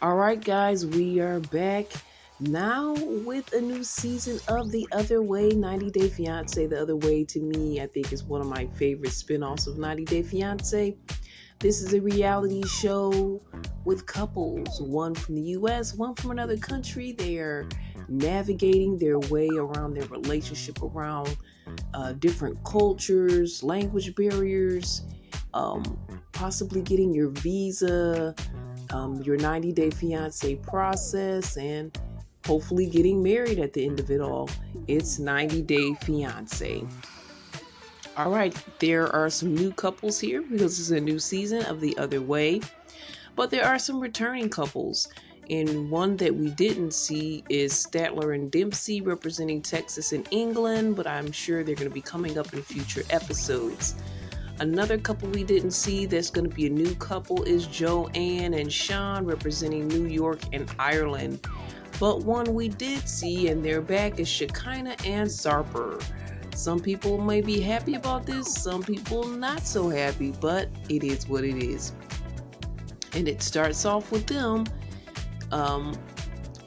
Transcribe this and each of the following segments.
All right, guys, we are back now with a new season of The Other Way, 90 Day Fiance. The Other Way, to me, I think is one of my favorite spin-offs of 90 Day Fiance. This is a reality show with couples, one from the US, one from another country. They are navigating their way around their relationship, around different cultures, language barriers, um, possibly getting your visa, your 90 Day Fiance process, and hopefully getting married at the end of it all. It's 90 Day Fiance. All right, there are some new couples here because it's a new season of The Other Way, but there are some returning couples. And one that we didn't see is Statler and Dempsey representing Texas and England, but I'm sure they're going to be coming up in future episodes. Another couple we didn't see that's going to be a new couple is Joanne and Sean representing New York and Ireland. But one we did see, and they're back, is Shekinah and Sarper. Some people may be happy about this, some people not so happy, but it is what it is. And it starts off with them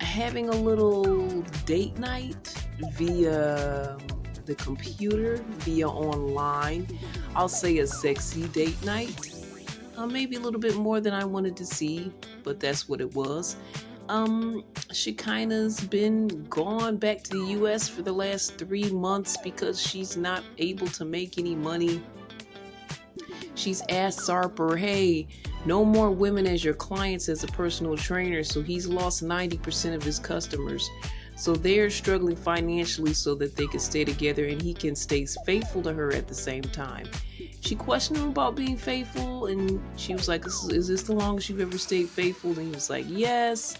having a little date night via the computer, via online. I'll say a sexy date night. Maybe a little bit more than I wanted to see, but that's what it was. Shekinah's been gone back to the US for the last 3 months because she's not able to make any money. She's asked Sarper, hey, no more women as your clients as a personal trainer, so he's lost 90% of his customers. So they're struggling financially so that they can stay together and he can stay faithful to her at the same time. She questioned him about being faithful, and she was like, is this the longest you've ever stayed faithful? And he was like, yes.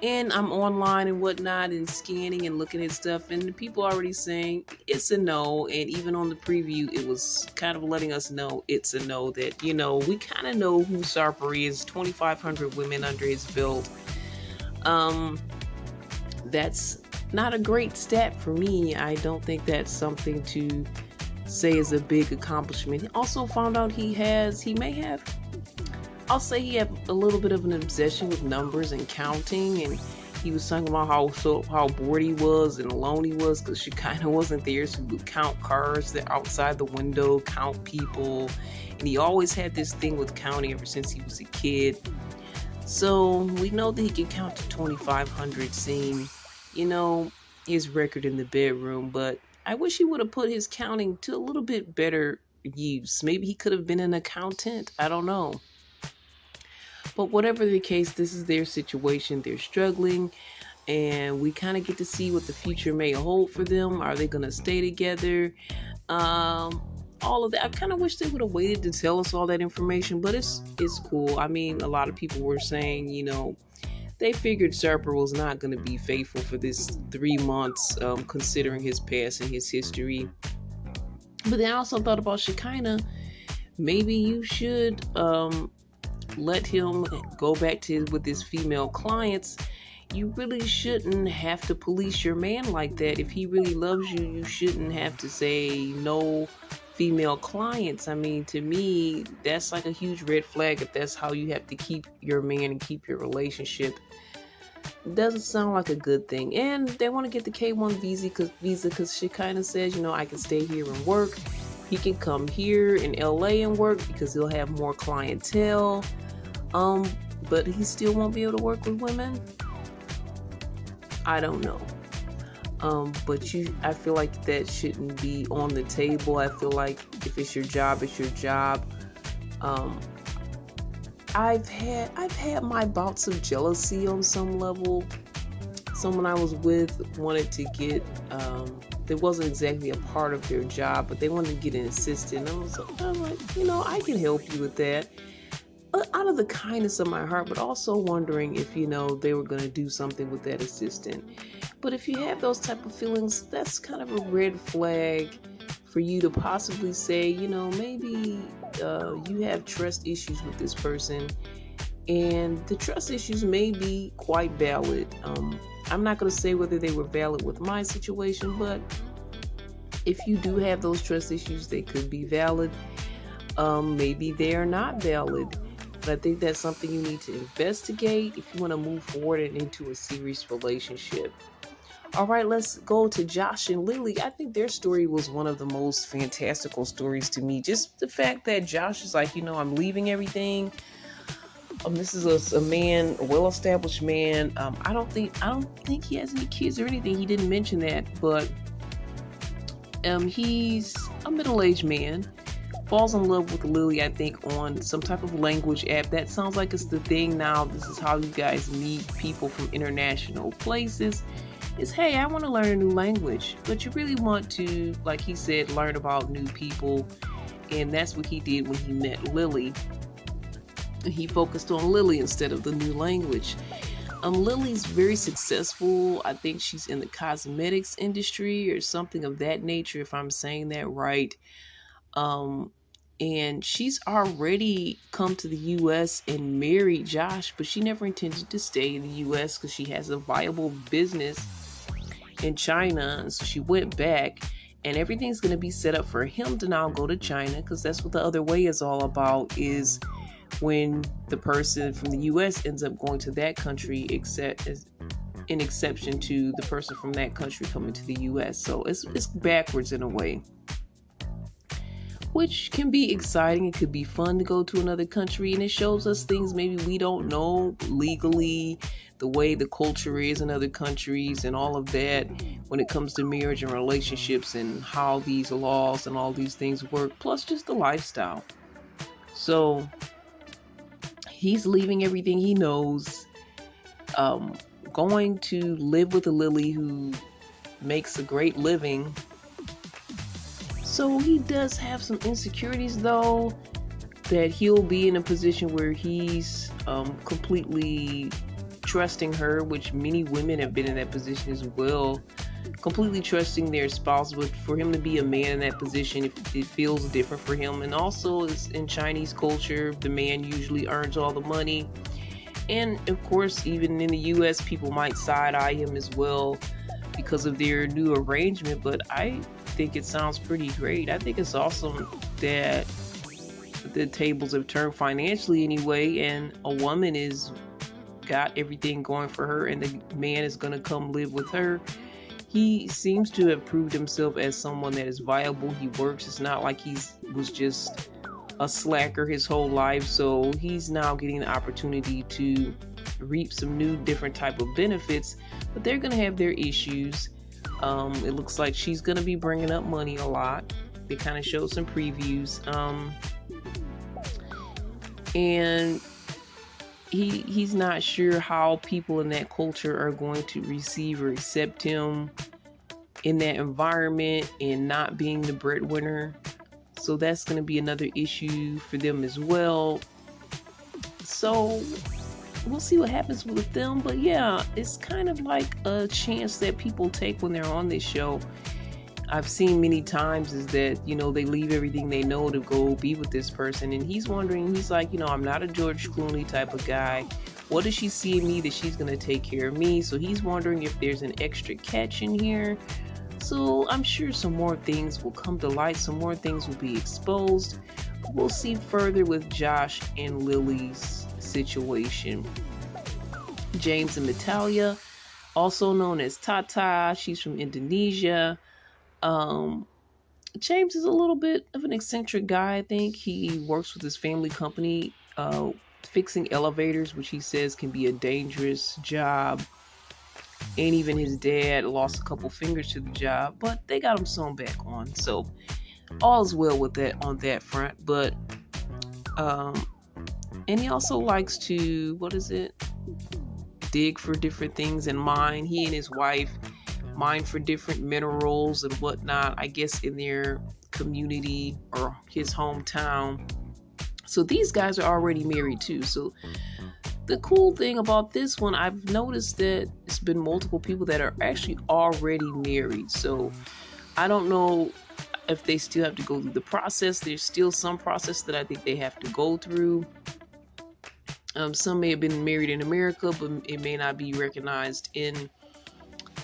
And I'm online and whatnot and scanning and looking at stuff, and the people already saying it's a no. And even on the preview, it was kind of letting us know it's a no, that, we kind of know who Sarper is. 2,500 women under his belt. That's not a great stat for me. I don't think that's something to say is a big accomplishment. He also found out I'll say he had a little bit of an obsession with numbers and counting, and he was talking about how bored he was and alone he was because she kind of wasn't there, so he would count cars that outside the window, count people, and he always had this thing with counting ever since he was a kid. So we know that he can count to 2,500, seeing, his record in the bedroom, but I wish he would have put his counting to a little bit better use. Maybe he could have been an accountant. I don't know. But whatever the case, this is their situation. They're struggling, and we kind of get to see what the future may hold for them. Are they going to stay together? All of that. I kind of wish they would have waited to tell us all that information, but it's cool. I mean, a lot of people were saying, they figured Sarper was not going to be faithful for this 3 months, considering his past and his history. But then I also thought about Shekinah. Maybe you should let him go back with his female clients. You really shouldn't have to police your man like that. If he really loves you, you shouldn't have to say no female clients. I mean, to me, that's like a huge red flag if that's how you have to keep your man and keep your relationship. Doesn't sound like a good thing. And they want to get the K1 visa because she kind of says, I can stay here and work. He can come here in LA and work because he'll have more clientele. But he still won't be able to work with women. I don't know. But I feel like that shouldn't be on the table. I feel like if it's your job, it's your job. I've had my bouts of jealousy on some level. Someone I was with wanted to get, that wasn't exactly a part of their job, but they wanted to get an assistant. I'm like, I can help you with that. Out of the kindness of my heart, but also wondering if, they were going to do something with that assistant. But if you have those type of feelings, that's kind of a red flag for you to possibly say, maybe you have trust issues with this person, and the trust issues may be quite valid. I'm not going to say whether they were valid with my situation, but if you do have those trust issues, they could be valid. Maybe they are not valid. But I think that's something you need to investigate if you want to move forward and into a serious relationship. All right, let's go to Josh and Lily. I think their story was one of the most fantastical stories to me. Just the fact that Josh is like, I'm leaving everything. This is a man, a well-established man. I don't think he has any kids or anything. He didn't mention that, but he's a middle-aged man. Falls in love with Lily, I think, on some type of language app. That sounds like it's the thing now. This is how you guys meet people from international places. Is, hey, I want to learn a new language, but you really want to, like he said, learn about new people, and that's what he did when he met Lily. He focused on Lily instead of the new language. Lily's very successful. I think she's in the cosmetics industry or something of that nature, if I'm saying that right. Um, and she's already come to the U.S. and married Josh, but she never intended to stay in the U.S. because she has a viable business in China. And so she went back, and everything's going to be set up for him to now go to China, because that's what the other way is all about, is when the person from the U.S. ends up going to that country, except as an exception to the person from that country coming to the U.S. So it's backwards in a way, which can be exciting. It could be fun to go to another country, and it shows us things maybe we don't know legally, the way the culture is in other countries and all of that when it comes to marriage and relationships and how these laws and all these things work, plus just the lifestyle. So he's leaving everything he knows, going to live with a Lily who makes a great living. So he does have some insecurities, though, that he'll be in a position where he's completely trusting her, which many women have been in that position as well, completely trusting their spouse. But for him to be a man in that position, it feels different for him. And also, it's in Chinese culture, the man usually earns all the money. And of course, even in the US, people might side-eye him as well because of their new arrangement. But I think it sounds pretty great. I think it's awesome that the tables have turned financially anyway, and a woman is got everything going for her, and the man is going to come live with her. He seems to have proved himself as someone that is viable. He works. It's not like was just a slacker his whole life. So he's now getting the opportunity to reap some new different type of benefits, but they're going to have their issues. It looks like she's going to be bringing up money a lot. They kind of showed some previews. And he's not sure how people in that culture are going to receive or accept him in that environment and not being the breadwinner. So that's going to be another issue for them as well. So we'll see what happens with them. But yeah, it's kind of like a chance that people take when they're on this show. I've seen many times is that, they leave everything they know to go be with this person. And he's wondering, he's like, I'm not a George Clooney type of guy. What does she see in me that she's going to take care of me? So he's wondering if there's an extra catch in here. So I'm sure some more things will come to light. Some more things will be exposed. We'll see further with Josh and Lily's situation. James and Natalia, also known as Tata. She's from Indonesia. James is a little bit of an eccentric guy. I think he works with his family company, fixing elevators, which he says can be a dangerous job. And even his dad lost a couple fingers to the job, but they got him sewn back on. So all's well with that on that front. But and he also likes to, dig for different things and mine. He and his wife mine for different minerals and whatnot, I guess in their community or his hometown. So these guys are already married too. So the cool thing about this one, I've noticed that it's been multiple people that are actually already married. So I don't know if they still have to go through the process. There's still some process that I think they have to go through. Some may have been married in America, but it may not be recognized in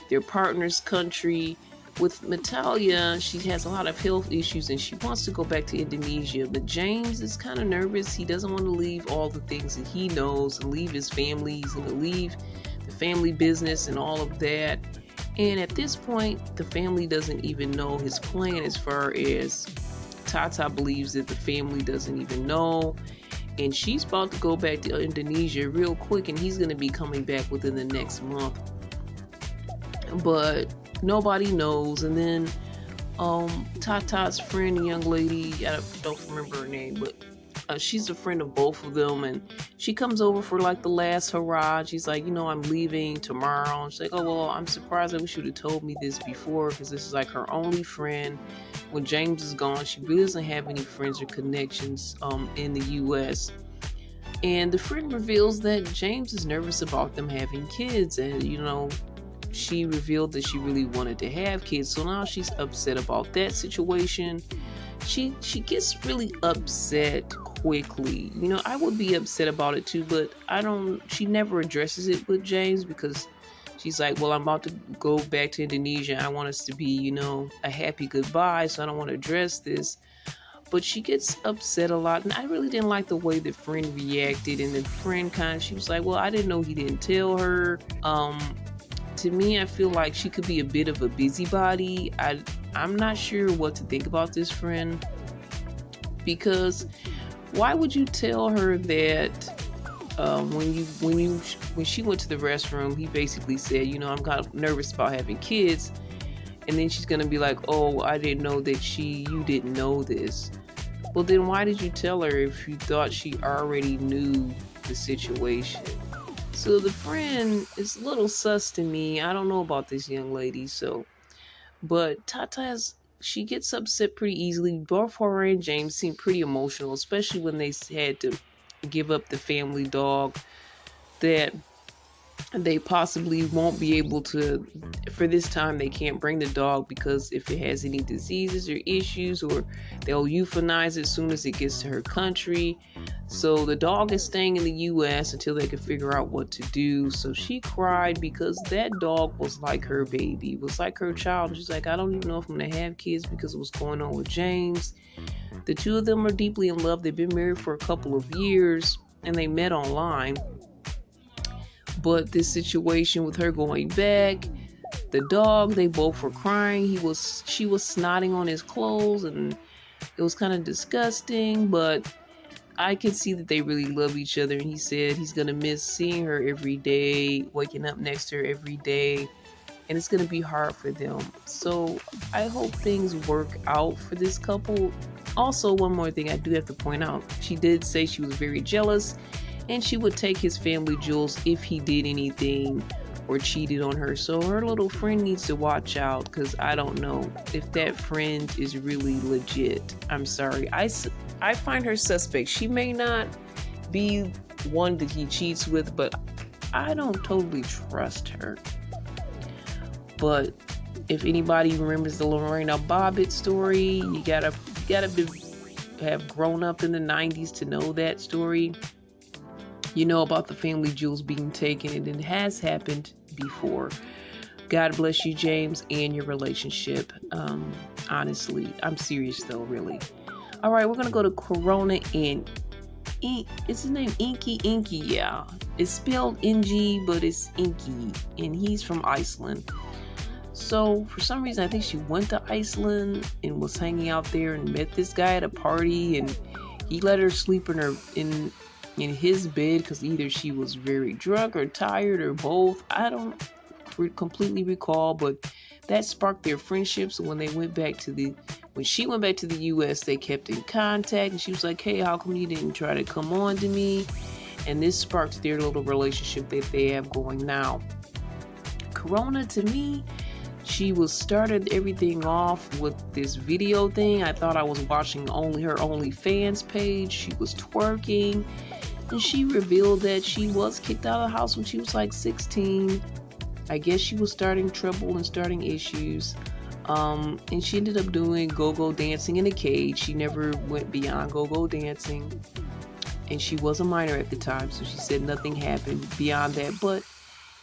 their partner's country. With Natalia, she has a lot of health issues and she wants to go back to Indonesia. But James is kind of nervous. He doesn't want to leave all the things that he knows and leave his family. He's going to leave the family business and all of that. And at this point, the family doesn't even know his plan as far as Tata believes that the family doesn't even know. And she's about to go back to Indonesia real quick, and he's going to be coming back within the next month. But nobody knows. And then Tata's friend, a young lady, I don't remember her name, but she's a friend of both of them, and she comes over for like the last hurrah. She's like, I'm leaving tomorrow. And she's like, oh well, I'm surprised. I wish you would have told me this before, because this is like her only friend. When James is gone, she really doesn't have any friends or connections in the U.S. And the friend reveals that James is nervous about them having kids, and she revealed that she really wanted to have kids, so now she's upset about that situation. She gets really upset quickly. I would be upset about it too, but she never addresses it with James, because she's like, well, I'm about to go back to Indonesia. I want us to be, a happy goodbye, so I don't want to address this. But she gets upset a lot, and I really didn't like the way the friend reacted. And the friend she was like, well, I didn't know he didn't tell her. To me, I feel like she could be a bit of a busybody. I'm not sure what to think about this friend, because why would you tell her that when she went to the restroom, he basically said, I'm kind of nervous about having kids, and then she's gonna be like, oh, I didn't know that you didn't know this. Well, then why did you tell her if you thought she already knew the situation? So the friend is a little sus to me. I don't know about this young lady, but she gets upset pretty easily. Both her and James seem pretty emotional, especially when they had to give up the family dog that they possibly won't be able to. For this time, they can't bring the dog because if it has any diseases or issues, or they'll euthanize it as soon as it gets to her country. So the dog is staying in the U.S. until they can figure out what to do. So she cried because that dog was like her baby, was like her child. She's like, I don't even know if I'm going to have kids because of what's going on with James. The two of them are deeply in love. They've been married for a couple of years, and they met online. But this situation with her going back, the dog, they both were crying. She was snotting on his clothes, and it was kind of disgusting, but I could see that they really love each other. And he said he's going to miss seeing her every day, waking up next to her every day, and it's going to be hard for them. So I hope things work out for this couple. Also, one more thing I do have to point out, she did say she was very jealous, and she would take his family jewels if he did anything or cheated on her. So her little friend needs to watch out, because I don't know if that friend is really legit. I'm sorry. I find her suspect. She may not be one that he cheats with, but I don't totally trust her. But if anybody remembers the Lorena Bobbitt story, you gotta have grown up in the 90s to know that story. You know about the family jewels being taken, and it has happened before. God bless you, James, and your relationship. Honestly, I'm serious though, really. All right, we're gonna go to Corona and is his name Inky? Yeah, it's spelled NG, but it's Inky, and he's from Iceland. So for some reason, I think she went to Iceland and was hanging out there and met this guy at a party, and he let her sleep in his bed because either she was very drunk or tired or both. I don't completely recall, but that sparked their friendship. So when she went back to the U.S., they kept in contact, and she was like, hey, how come you didn't try to come on to me? And this sparked their little relationship that they have going now. Corona, to me, she started everything off with this video thing. I thought I was watching her OnlyFans page. She was twerking, and she revealed that she was kicked out of the house when she was like 16. I guess she was starting trouble and starting issues. And she ended up doing go-go dancing in a cage. She never went beyond go-go dancing. And she was a minor at the time, so she said nothing happened beyond that. But,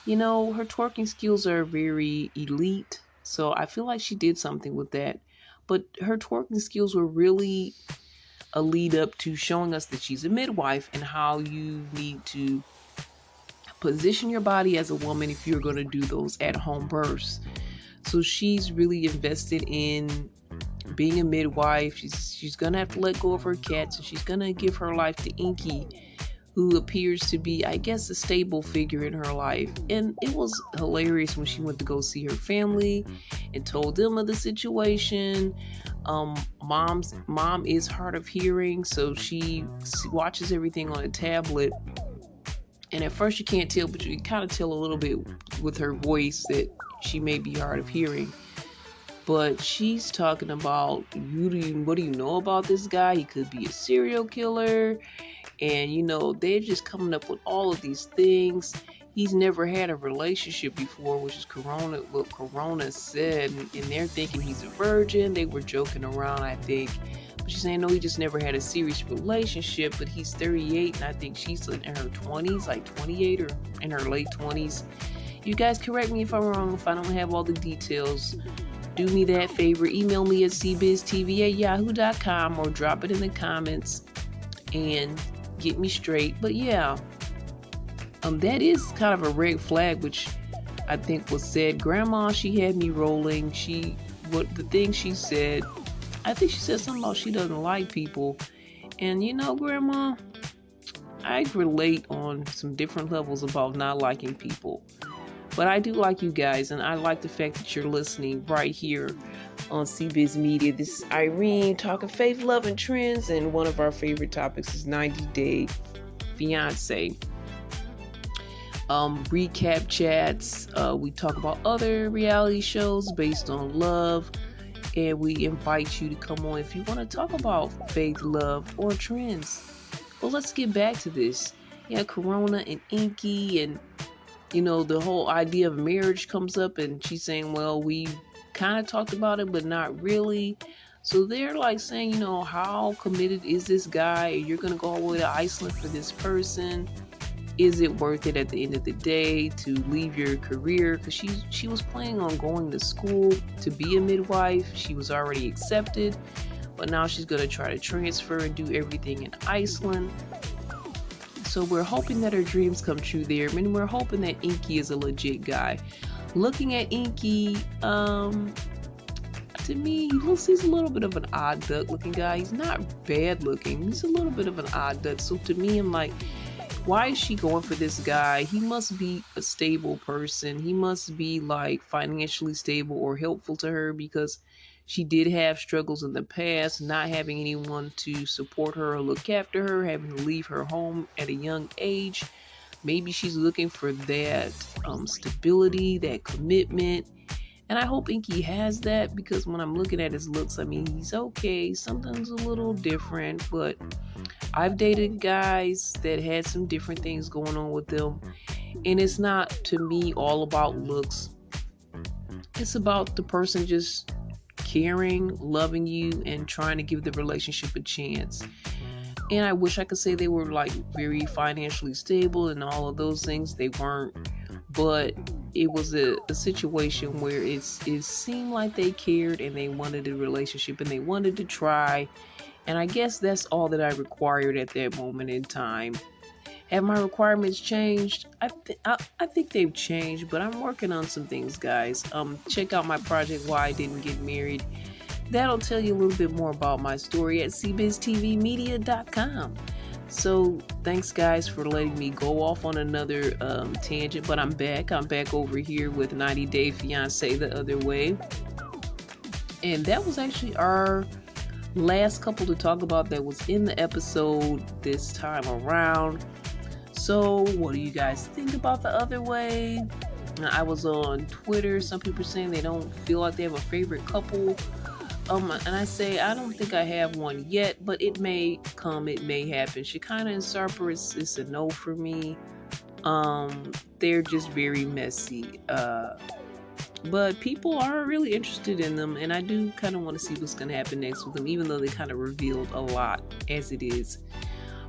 her twerking skills are very elite. So I feel like she did something with that. But her twerking skills were really a lead up to showing us that she's a midwife and how you need to position your body as a woman if you're going to do those at home births. So she's really invested in being a midwife. She's gonna have to let go of her cats, and she's gonna give her life to Inky, who appears to be, I guess, a stable figure in her life. And it was hilarious when she went to go see her family and told them of the situation. Mom is hard of hearing, so she watches everything on a tablet. And at first you can't tell, but you can kind of tell a little bit with her voice that she may be hard of hearing. But she's talking about, what do you know about this guy? He could be a serial killer. And, they're just coming up with all of these things. He's never had a relationship before, which is what Corona said. And they're thinking he's a virgin. They were joking around, I think. But she's saying, no, he just never had a serious relationship. But he's 38, and I think she's in her 20s, like 28 or in her late 20s. You guys correct me if I'm wrong, if I don't have all the details. Do me that favor. Email me at cbiztv@yahoo.com or drop it in the comments and get me straight. But yeah, that is kind of a red flag, which I think was said. Grandma, she had me rolling. The thing she said, I think she said something about she doesn't like people. And Grandma, I relate on some different levels about not liking people. But I do like you guys, and I like the fact that you're listening right here on CBiz Media. This is Irene talking faith, love, and trends, and one of our favorite topics is 90 Day Fiance. Recap chats. We talk about other reality shows based on love, and we invite you to come on if you want to talk about faith, love, or trends. Well, let's get back to this. Yeah, Corona and Inky and the whole idea of marriage comes up, and she's saying, well, we kind of talked about it, but not really. So they're like saying, how committed is this guy? You're going to go all the way to Iceland for this person. Is it worth it at the end of the day to leave your career? Because she was planning on going to school to be a midwife. She was already accepted, but now she's going to try to transfer and do everything in Iceland. So we're hoping that her dreams come true there. And we're hoping that Inky is a legit guy. Looking at Inky, to me, he's a little bit of an odd duck looking guy. He's not bad looking. He's a little bit of an odd duck. So to me, I'm like, why is she going for this guy? He must be a stable person. He must be like financially stable or helpful to her, because she did have struggles in the past, not having anyone to support her or look after her, having to leave her home at a young age. Maybe she's looking for that stability, that commitment. And I hope Inky has that, because when I'm looking at his looks, I mean, he's okay. Something's a little different, but I've dated guys that had some different things going on with them. And it's not, to me, all about looks. It's about the person just caring, loving you, and trying to give the relationship a chance. And I wish I could say they were like very financially stable and all of those things. They weren't. But it was a situation where it seemed like they cared and they wanted a relationship and they wanted to try. And I guess that's all that I required at that moment in time. Have my requirements changed? I think they've changed, but I'm working on some things, guys. Check out my project, Why I Didn't Get Married. That'll tell you a little bit more about my story at cbiztvmedia.com. So thanks, guys, for letting me go off on another tangent, but I'm back. I'm back over here with 90 Day Fiance the other way. And that was actually our last couple to talk about that was in the episode this time around. So what do you guys think about the other way? I was on Twitter. Some people are saying they don't feel like they have a favorite couple. And I say, I don't think I have one yet, but it may come, it may happen. Shekinah and Sarper is a no for me. They're just very messy. But people are really interested in them, and I do kind of want to see what's going to happen next with them, even though they kind of revealed a lot as it is.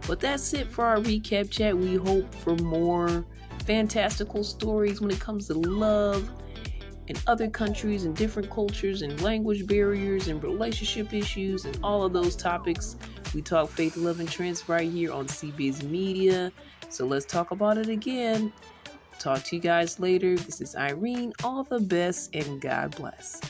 But that's it for our recap chat. We hope for more fantastical stories when it comes to love in other countries and different cultures and language barriers and relationship issues and all of those topics. We talk faith, love, and trends right here on CB's Media. So let's talk about it again. Talk to you guys later. This is Irene. All the best and God bless.